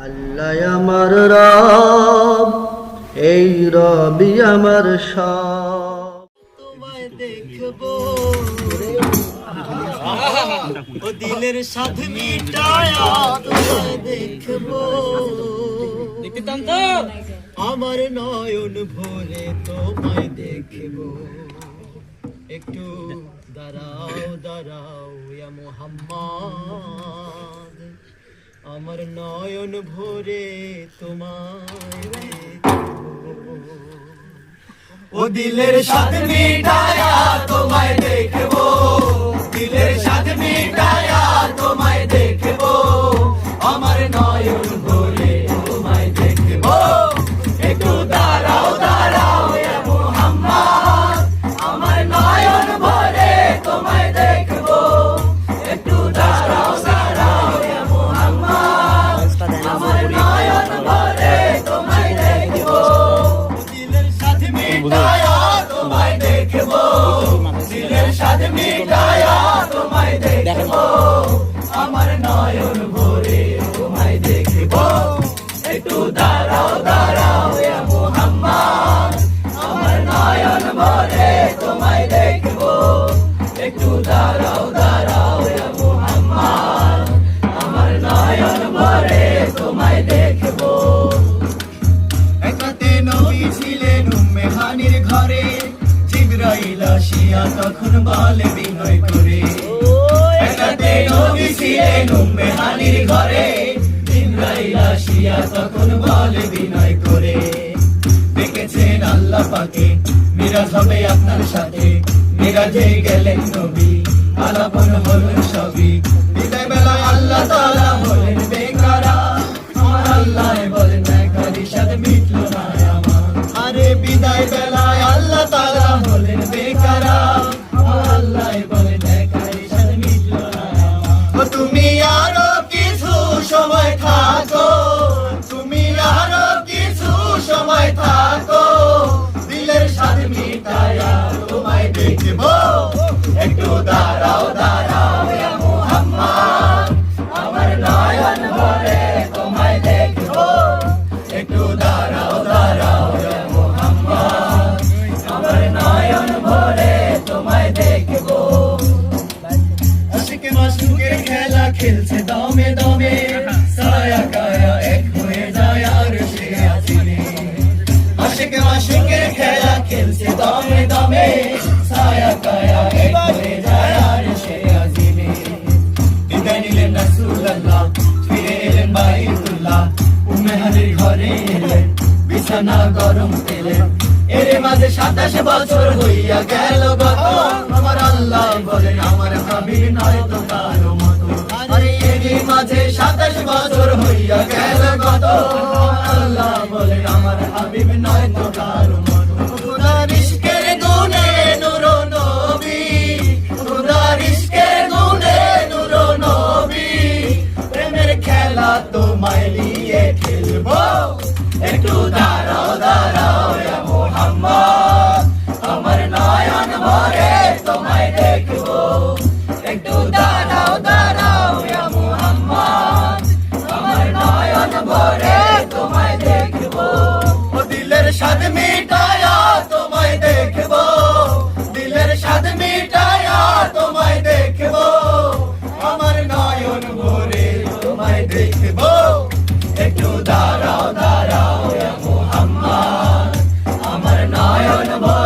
আল্লাহ আমার রব, এই রবি আমার সব। তোমায় দেখবো ও দিলের সাথে মিটায়া, তোমায় দেখবো আমার নয়ন ভরে, তোমায় দেখবো। একটু দাঁড়াও দাঁড়াও ইয়া মুহাম্মদ, আমার নয়ন ভরে তোমায় দেখবো। ও দিলের সাথে মিটায়া তোমায় দেখবো, দিলের সাথে মিটায়া তোমায় দেখবো, আমার নয়ন ভরে তোমায় দেখবো। একটু দাঁড়াও দাঁড়াও ইয়া মুহাম্মদ, আমার নয়ন ভরে তোমায় দেখবো। একটু দাঁড়াও দাঁড়াও ইয়া মুহাম্মদ, আমার নয়ন ভরে তোমায় দেখবো। দিলের সাথে মিটায়া তোমায় দেখবো, দিলের সাথে মিটায়া তোমায় দেখবো, আমার নয়ন ভরে তোমায় দেখবো। একটু দাঁড়াও দাঁড়াও ইয়া মুহাম্মদ, আমার নয়ন ভরে তোমায় দেখবো। একটু দাঁড়াও দাঁড়াও ইয়া মুহাম্মদ, আমার নয়ন ভরে তোমায় দেখবো। একাতে নবী ছিলেন উম্মে হানির ঘরে, জিবরাইল আসিয়া তখন বলে বিনয় করে। একাতে নবী ছিলেন উম্মে হানির ঘরে, জিবরাইল আসিয়া তখন বলে বিনয় করে। দেখেছেন আল্লাহ পাকে মিরাজ হবে আপনার সাথে, মিরাজে গেলেন নবী আলাপন হলেন সবই। বিদায় বেলায় আল্লাহ তাআলা হলেন বেকারা, আমার আল্লাহ বলেন একারই সাথে মিটলো না আমার। আরে বিদায় বেলায় আল্লাহ তাআলা হলেন বেকারা, আমার আল্লাহ বলেন একারই সাথে মিটলো না আমার। তুমি আরো কিছু সময় থাকো, তুমি আরো কিছু সময় থাকো, দিলের সাথে মিটায়া তোমায় দেখবো। একটু দাঁড়াও দাঁড়াও ইয়া মুহাম্মদ, আমার নয়ন ভরে তোমায় দেখবো। একটু দাঁড়াও দাঁড়াও ইয়া মুহাম্মদ, আমার নয়ন ভরে তোমায় দেখবো। আশিকে মাশুকের খেলা খেলছে দমে দমে, সায়া কায়া এক হয়ে যায় আর সে আসিনে। আশিকে মাশুকের খেলা খেলছে দমে দমে, সায়া কায়া এক হয়ে যায় আর সে আসিনে। বিদায় নিলেন রাসূলুল্লাহ, ফিরে এলেন বাইতুল্লাহ, উম্মে হানির ঘরে এলেন, বিছানা গরম পেলেন। এর মাঝে 27 বছর হইয়া গেল গত, আমার আল্লাহ বলেন আমার হাবিব নয় তো কারো মতো। আরে এর মাঝে 27 বছর হইয়া গেল গত, আমার আল্লাহ বলেন আমার হাবিব নয় তো কারো মতো। খোদার ইশকের গুণে নূর নবী, খোদার ইশকের গুণে নূর নবী, প্রেমের খেলা তোমায় নিয়ে খেলবো। একটু দাঁড়াও দাঁড়াও ইয়া মুহাম্মদ, আমার নয়ন ভরে তোমায় দেখবো। একটু দাঁড়াও দাঁড়াও ইয়া মুহাম্মদ, আমার নয়ন ভরে তোমায় দেখবো। ও দিলের স্বাদ মিটায়া তোমায় দেখবো, দিলের স্বাদ মিটায়া তোমায় দেখবো, আমার নয়ন ভরে তোমায় দেখবো। একটু দাঁড়াও দাঁড়াও ইয়া মুহাম্মদ, আমার নয়ন ভরে